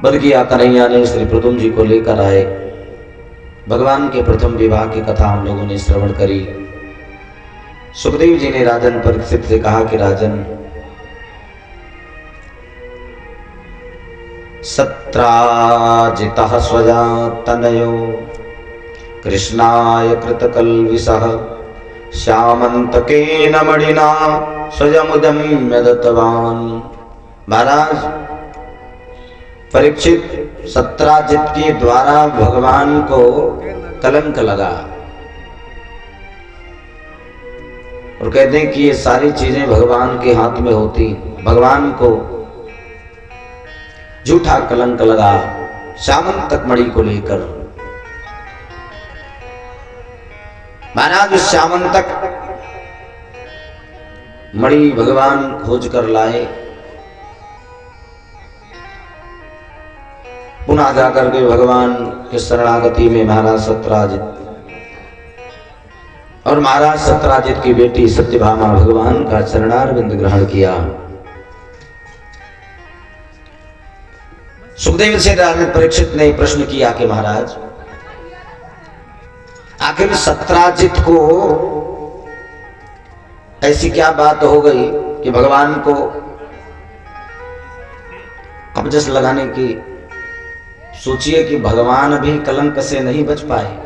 बरगिया कन्हैया ने श्री प्रद्युम्न जी को लेकर आए। भगवान के प्रथम विवाह की कथा हम लोगों ने श्रवण करी। सुखदेव जी ने राजन परीक्षित से कहा कि राजन, सत्राजितः स्वजा तनयो कृष्णाय कृतकल्विषः श्यामंतकेन मणिना स्वयमुदम्य दत्तवान्। महाराज परीक्षित, सत्राजित के द्वारा भगवान को कलंक लगा और कहते हैं कि ये सारी चीजें भगवान के हाथ में होती। भगवान को झूठा कलंक लगा श्यामंतक मणि को लेकर। महाराज श्यामंतक मणि भगवान खोज कर लाए। पुनः जाकर के भगवान के शरणागति में महाराज सत्राजित और महाराज सत्राजित की बेटी सत्यभामा भगवान का चरणारविंद ग्रहण किया। सुखदेव से राजन परीक्षित ने प्रश्न किया कि महाराज, आखिर सत्राजित को ऐसी क्या बात हो गई कि भगवान को अपजस लगाने की? सोचिए कि भगवान भी कलंक से नहीं बच पाए।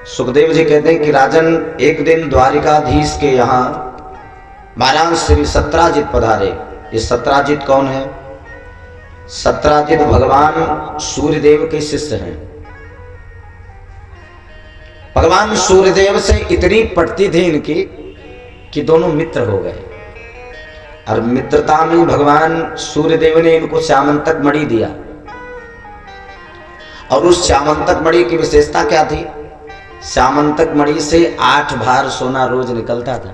सुखदेव जी कहते हैं कि राजन, एक दिन द्वारिकाधीश के यहाँ महाराज श्री सत्राजित पधारे। ये सत्राजित कौन है? सत्राजित भगवान सूर्यदेव के शिष्य हैं। भगवान सूर्यदेव से इतनी पटती थी इनकी कि दोनों मित्र हो गए। और मित्रता में भगवान सूर्यदेव ने इनको श्यामंतक मणि दिया। और उस श्यामंतक मणि की विशेषता क्या थी? श्यामंतक मणि से 8 भार सोना रोज निकलता था।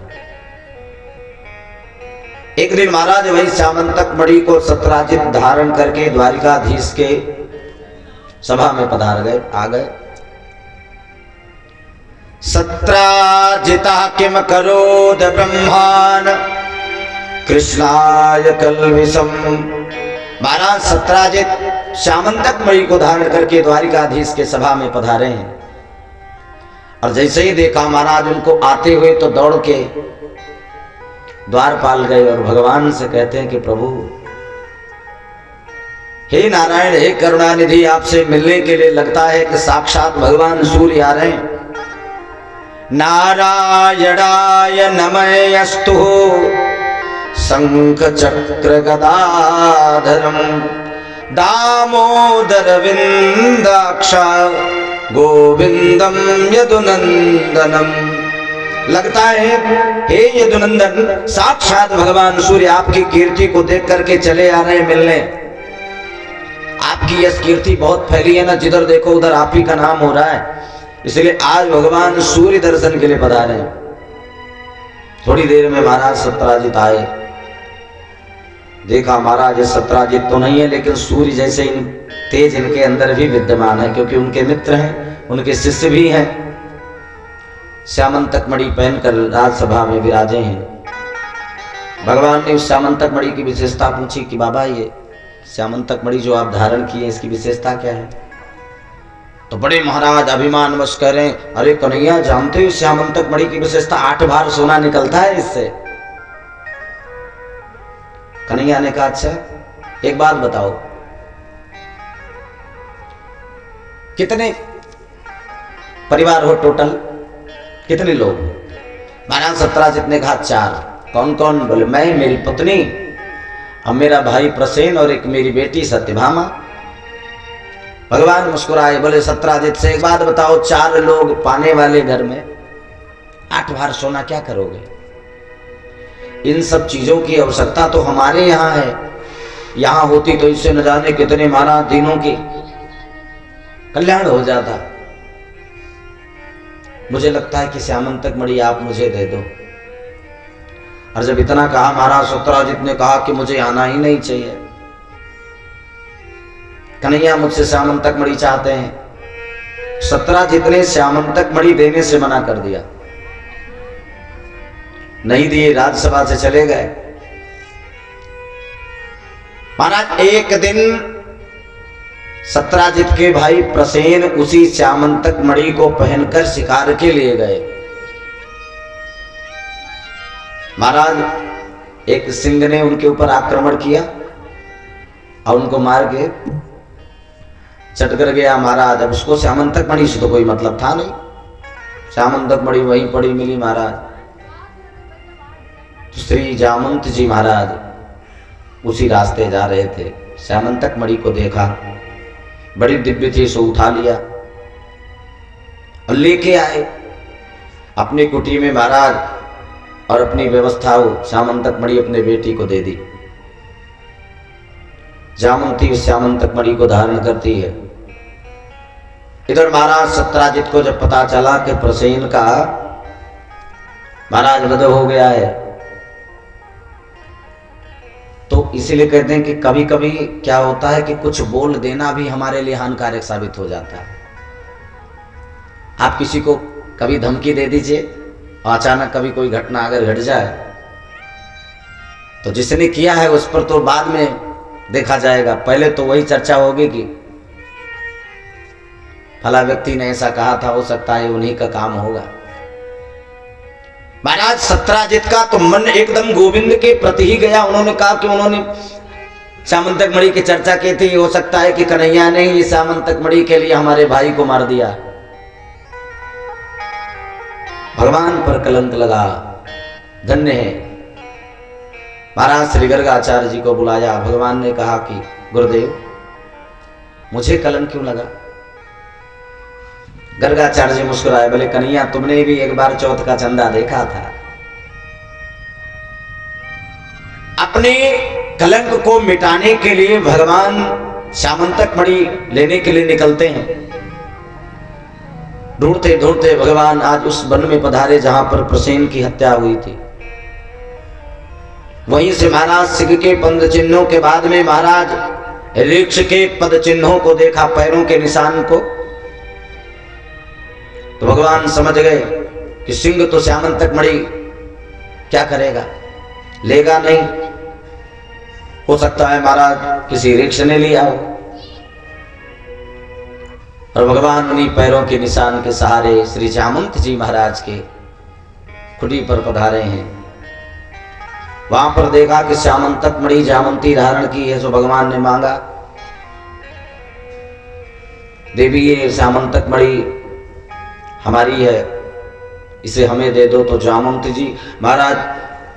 एक दिन महाराज वही श्यामंतक मणि को सत्राजित धारण करके द्वारिकाधीश के सभा में पधार गए, आ गए। सत्राजिता किम करोद ब्रह्मान कृष्णाय कल्विषम। महाराज सत्राजित श्यामंतक मणि को धारण करके द्वारिकाधीश के सभा में पधारे हैं। और जैसे ही देखा महाराज उनको आते हुए तो दौड़ के द्वारपाल गए और भगवान से कहते हैं कि प्रभु, हे नारायण, हे करुणानिधि, आपसे मिलने के लिए लगता है कि साक्षात भगवान सूर्य आ रहे हैं। नारायणाय नमस्तु शंख चक्र गदाधरम दामोदर विंदाक्ष गोविंदम यदुनंदनम। लगता है हे यदुनंदन, साक्षात भगवान सूर्य आपकी कीर्ति को देख करके चले आ रहे हैं मिलने। आपकी यह कीर्ति बहुत फैली है ना, जिधर देखो उधर आप ही का नाम हो रहा है। इसलिए आज भगवान सूर्य दर्शन के लिए पधारे हैं। थोड़ी देर में महाराज सत्राजित आए। देखा महाराज ये सत्राजित तो नहीं है, लेकिन सूर्य जैसे तेज इनके अंदर भी विद्यमान है, क्योंकि उनके मित्र हैं, उनके शिष्य भी हैं। श्यामंतक मणि पहनकर राजसभा में विराजे हैं। भगवान ने उस श्यामंतक मणि की विशेषता पूछी कि बाबा, ये श्यामंतक मणि जो आप धारण किए इसकी विशेषता क्या है? तो बड़े महाराज अभिमानवश कह रहे हैं, अरे कन्हैया, जानते हो श्यामंतक मणि की विशेषता 8 भार सोना निकलता है इससे। कन्हैया ने कहा, अच्छा एक बात बताओ, कितने परिवार हो टोटल, कितने लोग? महाराज सत्राजित ने कहा 4। कौन कौन? बोले मैं, मेरी पत्नी और मेरा भाई प्रसेन और एक मेरी बेटी सत्यभामा। भगवान मुस्कुराए, बोले सत्राजित से एक बात बताओ, 4 लोग पाने वाले घर में 8 भार सोना क्या करोगे? इन सब चीजों की आवश्यकता तो हमारे यहाँ है, यहाँ होती तो इससे न जाने कितने महाराज दिनों की कल्याण हो जाता। मुझे लगता है कि श्यामंतक मणि आप मुझे दे दो। और जब इतना कहा, महाराज सत्राजित ने कहा कि मुझे आना ही नहीं चाहिए। कन्हैया मुझसे श्यामंतक मणि चाहते हैं। सत्राजित ने श्यामंतक मणि देने से मना कर दिया, नहीं दिए, राज्यसभा से चले गए। महाराज एक दिन सत्राजित के भाई प्रसेन उसी श्यामंतक मणि को पहनकर शिकार के लिए गए। महाराज एक सिंह ने उनके ऊपर आक्रमण किया और उनको मार के चट कर गया महाराज। अब उसको श्यामंतक मणि से तो कोई मतलब था नहीं, श्यामंतक मणि वहीं पड़ी मिली महाराज। तो श्री जामंत जी महाराज उसी रास्ते जा रहे थे, श्यामंतक मणि को देखा, बड़ी दिव्य थी, सो उठा लिया और लेके आए अपनी कुटी में महाराज, और अपनी व्यवस्था हो श्यामंतक मणि अपने बेटी को दे दी। जामंती उस श्यामंतक मणि को धारण करती है। इधर महाराज सत्राजित को जब पता चला कि प्रसेन का महाराज वध हो गया है, तो इसीलिए कहते हैं कि कभी कभी क्या होता है कि कुछ बोल देना भी हमारे लिए हानिकारक साबित हो जाता है। आप किसी को कभी धमकी दे दीजिए और अचानक कभी कोई घटना अगर घट जाए तो जिसने किया है उस पर तो बाद में देखा जाएगा, पहले तो वही चर्चा होगी कि फला व्यक्ति ने ऐसा कहा था, हो सकता है उन्हीं का काम होगा। महाराज सत्राजित का तो मन एकदम गोविंद के प्रति ही गया। उन्होंने कहा कि उन्होंने श्यामंतक मणि की चर्चा की थी, हो सकता है कि कन्हैया ने ही श्यामंतक मणि के लिए हमारे भाई को मार दिया। भगवान पर कलंक लगा, धन्य है। महाराज श्री गर्गाचार्य जी को बुलाया। भगवान ने कहा कि गुरुदेव मुझे कलंक क्यों लगा? गर्गाचार्य जी मुस्कुराए, बोले कन्हैया तुमने भी एक बार चौथ का चंदा देखा था। अपने कलंक को मिटाने के लिए भगवान श्यामंतक मणि लेने के लिए निकलते हैं। ढूंढते ढूंढते भगवान आज उस वन में पधारे जहां पर प्रसेन की हत्या हुई थी। वहीं से महाराज सिंह के पद चिन्हों के बाद में महाराज ऋक्ष के पद चिन्हों को देखा, पैरों के निशान को। तो भगवान समझ गए कि सिंह तो श्यामंतक मणि क्या करेगा, लेगा नहीं। हो सकता है महाराज किसी ऋक्ष ने लिया हो। और भगवान उन्हीं पैरों के निशान के सहारे श्री जामंत जी महाराज के खुटी पर पधारे हैं। वहां पर देखा कि श्यामंतक मणि जामंती धारण की है, सो भगवान ने मांगा, देवी ये श्यामंतक मणि हमारी है, इसे हमें दे दो। तो जामंत जी महाराज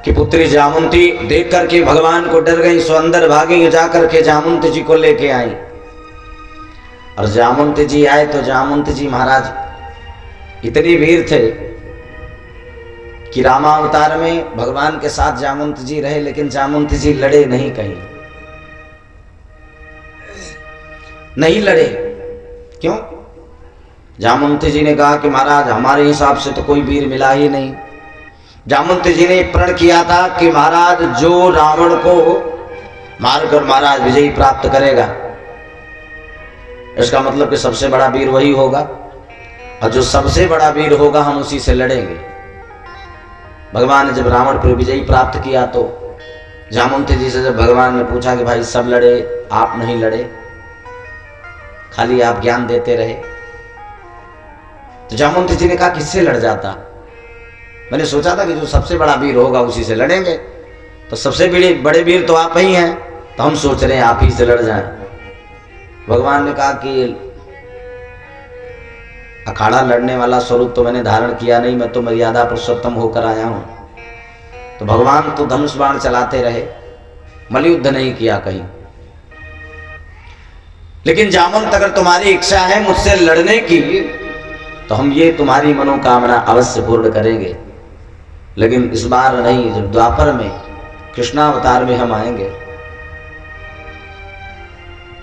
की पुत्री जामंती देख करके भगवान को डर गई, सो अंदर भागी, जाकर के जामंत जी को लेके आई। और जामंत जी आए तो जामंत जी महाराज इतनी वीर थे कि रामावतार में भगवान के साथ जामंत जी रहे, लेकिन जामंत जी लड़े नहीं, कहीं नहीं लड़े। क्यों? जामंत जी ने कहा कि महाराज हमारे हिसाब से तो कोई वीर मिला ही नहीं। जामंत जी ने प्रण किया था कि महाराज जो रावण को मारकर महाराज विजयी प्राप्त करेगा, इसका मतलब कि सबसे बड़ा वीर वही होगा, और जो सबसे बड़ा वीर होगा हम उसी से लड़ेंगे। भगवान ने जब रावण पर विजयी प्राप्त किया तो जामंत जी से जब भगवान ने पूछा कि भाई सब लड़े, आप नहीं लड़े, खाली आप ज्ञान देते रहे। तो जामंत जी ने कहा किससे लड़ जाता? मैंने सोचा था कि जो सबसे बड़ा वीर होगा उसी से लड़ेंगे, तो सबसे बड़े वीर तो आप ही हैं, तो हम सोच रहे हैं आप ही से लड़ जाएं। भगवान ने कहा कि अखाड़ा लड़ने वाला स्वरूप तो मैंने धारण किया नहीं, मैं तो मर्यादा पुरुषोत्तम होकर आया हूं। तो भगवान तो धनुष बाण चलाते रहे, मलयुद्ध नहीं किया कहीं। लेकिन जामंत अगर तुम्हारी इच्छा है मुझसे लड़ने की, तो हम ये तुम्हारी मनोकामना अवश्य पूर्ण करेंगे, लेकिन इस बार नहीं, जब द्वापर में कृष्णावतार में हम आएंगे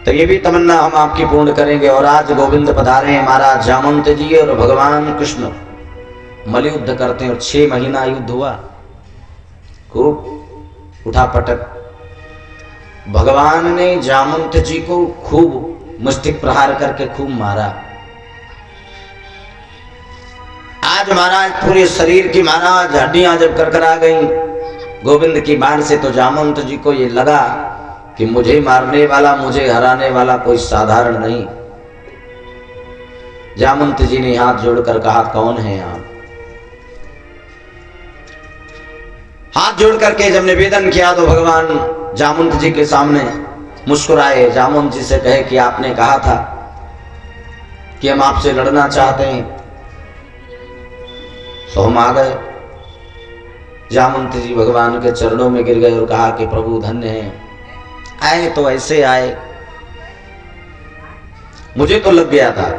तो ये भी तमन्ना हम आपकी पूर्ण करेंगे। और आज गोविंद पधारे हैं महाराज जामंत जी और भगवान कृष्ण मलयुद्ध करते हैं, और 6 महीना युद्ध हुआ, खूब उठापटक। भगवान ने जामंत जी को खूब मस्तिष्क प्रहार करके खूब मारा। आज महाराज पूरे शरीर की महाराज हड्डियां जब करकरा गई गोविंद की बाण से, तो जामंत जी को ये लगा कि कि मुझे मारने वाला, मुझे हराने वाला कोई साधारण नहीं। जामवंत जी ने हाथ जोड़कर कहा, कौन है आप? हाथ जोड़ करके जब निवेदन किया तो भगवान जामवंत जी के सामने मुस्कुराए। जामवंत जी से कहे कि आपने कहा था कि हम आपसे लड़ना चाहते हैं, सो हम आ गए। जामवंत जी भगवान के चरणों में गिर गए और कहा कि प्रभु धन्य है, आए तो ऐसे आए, मुझे तो लग गया था।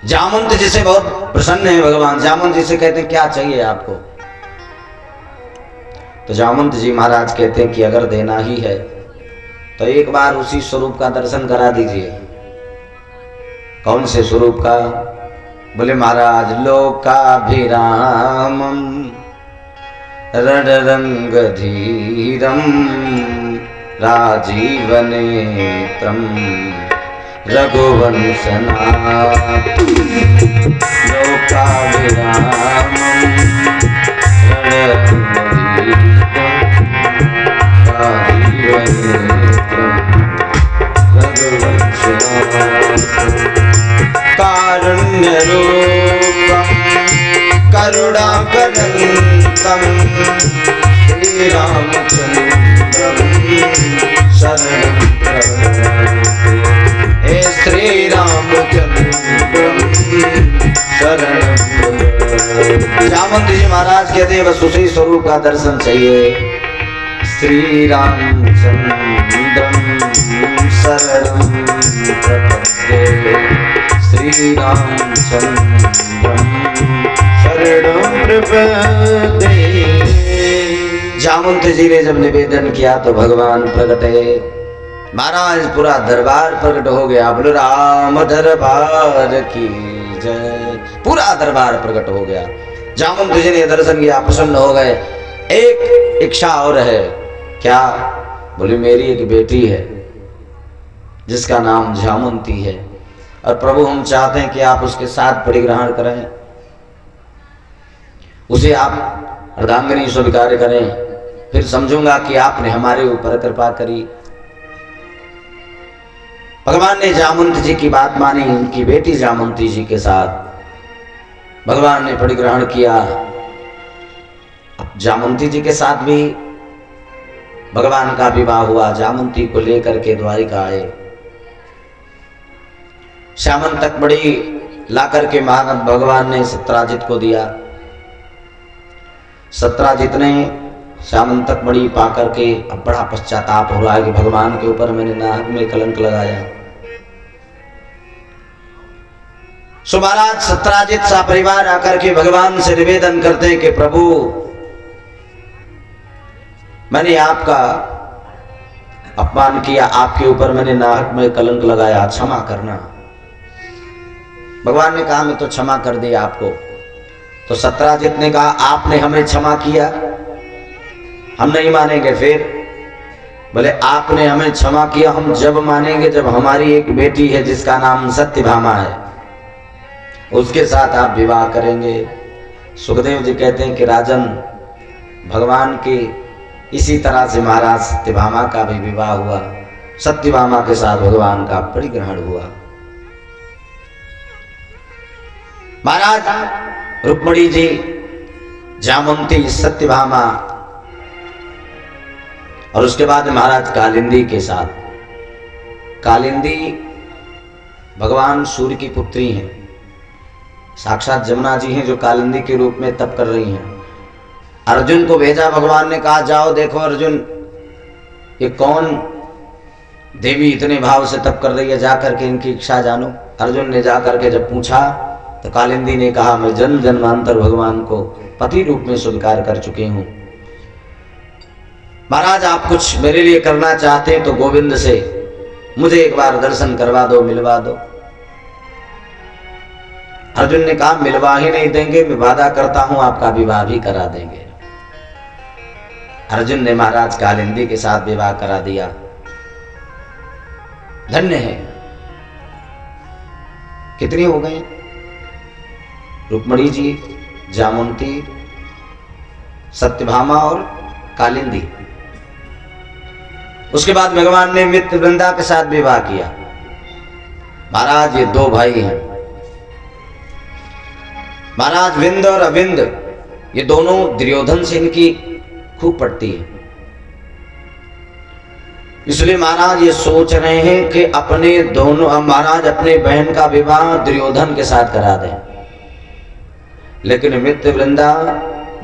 जामवंत जी से बहुत प्रसन्न है भगवान। जामवंत जी से कहते हैं क्या चाहिए आपको? तो जामवंत जी महाराज कहते हैं कि अगर देना ही है तो एक बार उसी स्वरूप का दर्शन करा दीजिए। कौन से स्वरूप का? बोले महाराज, लोकाभिरामम रणरंगधीरम राजीवनेत्रम रघुवंशनाथं लोकाभिरामम कारुण्यरूपं करुणाकरन्तं श्रीरामचन्द्रं शरणं प्रपद्ये। हे श्रीरामचन्द्रं शरणं प्रपद्ये। जामवंत जी महाराज कहते हैं बस उसी स्वरूप का दर्शन चाहिए। श्री रामचन्द्रं शरणं प्रपद्ये। श्री रामचन्द्रं शरणं प्रपद्ये। जामवंत जी ने जब निवेदन किया तो भगवान प्रकटे। महाराज पूरा दरबार प्रकट हो गया। बोलो राम दरबार की जय। पूरा दरबार प्रकट हो गया। जामवंत जी ने दर्शन किया, प्रसन्न हो गए। एक इच्छा और है। क्या? बोले मेरी एक बेटी है जिसका नाम जामवंती है, और प्रभु हम चाहते हैं कि आप उसके साथ परिग्रहण करें, उसे आप अर्धांगिनी स्वीकार करें, फिर समझूंगा कि आपने हमारे ऊपर कृपा करी। भगवान ने जामवंत जी की बात मानी। उनकी बेटी जामवंती जी के साथ भगवान ने परिग्रहण किया। अब जामवंती जी के साथ भी भगवान का विवाह हुआ। जामवंती को लेकर के द्वारिका आए। श्यामन तक बड़ी लाकर के महाराज भगवान ने सत्राजित को दिया। सत्राजित ने श्यामन तक बड़ी पा करके अब बड़ा पश्चाताप हो रहा है कि भगवान के ऊपर मैंने नाक में कलंक लगाया। सो महाराज सत्राजित सा परिवार आकर के भगवान से निवेदन करते हैं कि प्रभु मैंने आपका अपमान किया, आपके ऊपर मैंने नाक में कलंक लगाया, क्षमा करना। भगवान ने कहा मैं तो क्षमा कर दिया आपको। तो सत्राजित ने कहा आपने हमें क्षमा किया, हम नहीं मानेंगे। फिर बोले आपने हमें क्षमा किया, हम जब मानेंगे जब हमारी एक बेटी है जिसका नाम सत्यभामा है, उसके साथ आप विवाह करेंगे। सुखदेव जी कहते हैं कि राजन, भगवान के इसी तरह से महाराज सत्यभामा का भी विवाह हुआ। सत्यभामा के साथ भगवान का परिग्रहण हुआ। महाराज रुक्मणी जी, जामवंती, सत्यभामा और उसके बाद महाराज कालिंदी के साथ। कालिंदी भगवान सूर्य की पुत्री हैं, साक्षात जमुना जी हैं जो कालिंदी के रूप में तप कर रही हैं। अर्जुन को भेजा भगवान ने, कहा जाओ देखो अर्जुन ये कौन देवी इतने भाव से तप कर रही है, जाकर के इनकी इच्छा जानो। अर्जुन ने जाकर के जब पूछा तो कालिंदी ने कहा मैं जन्म जन्मांतर भगवान को पति रूप में स्वीकार कर चुकी हूं। महाराज आप कुछ मेरे लिए करना चाहते हैं तो गोविंद से मुझे एक बार दर्शन करवा दो, मिलवा दो। अर्जुन ने कहा मिलवा ही नहीं देंगे, मैं वादा करता हूं आपका विवाह भी करा देंगे। अर्जुन ने महाराज कालिंदी के साथ विवाह करा दिया। धन्य है। कितनी हो गई? रुक्मणी जी, जामवंती, सत्यभामा और कालिंदी। उसके बाद भगवान ने मित्र वृंदा के साथ विवाह किया। महाराज ये दो भाई हैं, महाराज विंद और अविंद, ये दोनों दुर्योधन से इनकी खूब पड़ती है। इसलिए महाराज ये सोच रहे हैं कि अपने दोनों महाराज अपने बहन का विवाह दुर्योधन के साथ करा दें, लेकिन मित्र वृंदा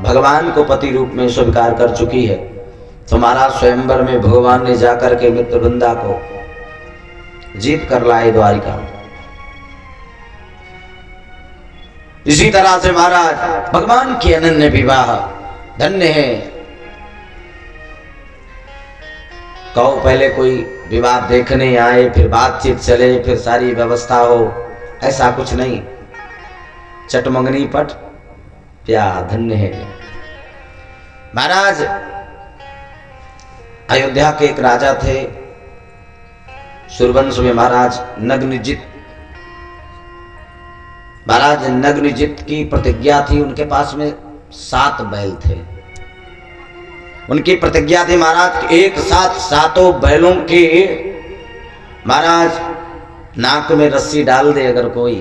भगवान को पति रूप में स्वीकार कर चुकी है। तो महाराज स्वयंवर में भगवान ने जाकर के मित्र वृंदा को जीत कर लाए द्वारिका। इसी तरह से महाराज भगवान की अनन्य विवाह धन्य है। कहो पहले कोई विवाह देखने आए, फिर बातचीत चले, फिर सारी व्यवस्था हो, ऐसा कुछ नहीं। चटमंगनी पट प्यार धन्य है। महाराज अयोध्या के एक राजा थे, सूर्यवंश में महाराज नग्नजित। महाराज नग्नजित की प्रतिज्ञा थी, उनके पास में 7 बैल थे। उनकी प्रतिज्ञा थी महाराज एक साथ 7 बैलों के महाराज नाक में रस्सी डाल दे अगर कोई,